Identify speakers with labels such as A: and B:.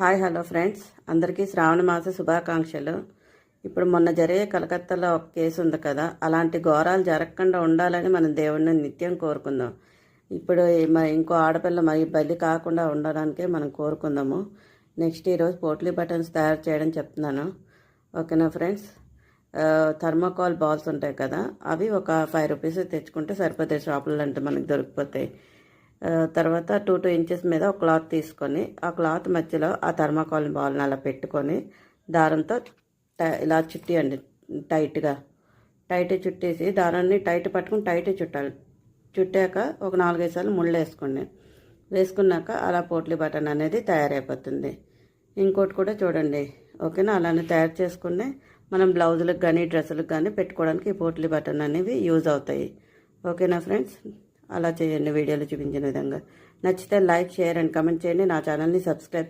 A: Hi hello friends, అందరికీ శ్రావణ మాస శుభాకాంక్షలు. ఇప్పుడు మొన్న జరిగే కలకత్తాలో ఒక కేసు ఉంది కదా, అలాంటి ఘోరాలు జరగకుండా ఉండాలని మనం దేవుడిని నిత్యం కోరుకుందాం. ఇప్పుడు మరి ఇంకో ఆడపిల్ల మరి బలి కాకుండా ఉండడానికే మనం కోరుకుందాము. నెక్స్ట్ ఈరోజు పోట్లీ బటన్స్ తయారు చేయడం చెప్తున్నాను. ఓకేనా ఫ్రెండ్స్. థర్మోకాల్ బాల్స్ ఉంటాయి కదా, అవి ఒక 5 రూపీస్ తెచ్చుకుంటే సరిపోతాయి. షాపుల్లో అంటే మనకు దొరికిపోతాయి. తర్వాత 2 ఇంచెస్ మీద ఒక క్లాత్ తీసుకొని ఆ క్లాత్ మధ్యలో ఆ థర్మాకోల్ బాల్ని అలా పెట్టుకొని దారంతో ఇలా చుట్టియండి. టైట్ చుట్టేసి దారాన్ని టైట్ పట్టుకుని టైట్ చుట్టాలి. చుట్టాక ఒక 4-5 సార్లు ముళ్ళు వేసుకోండి. వేసుకున్నాక అలా పోట్లీ బటన్ అనేది తయారైపోతుంది. ఇంకోటి కూడా చూడండి. ఓకేనా, అలానే తయారు చేసుకుని మనం బ్లౌజులకు కానీ డ్రెస్సులకు కానీ పెట్టుకోవడానికి ఈ పోట్లీ బటన్ అనేవి యూజ్ అవుతాయి. ఓకేనా ఫ్రెండ్స్, అలా చేయండి వీడియోలో చూపించిన విధంగా. నచ్చితే లైక్, షేర్ అండ్ కమెంట్ చేయండి. నా ఛానల్ని సబ్స్క్రైబ్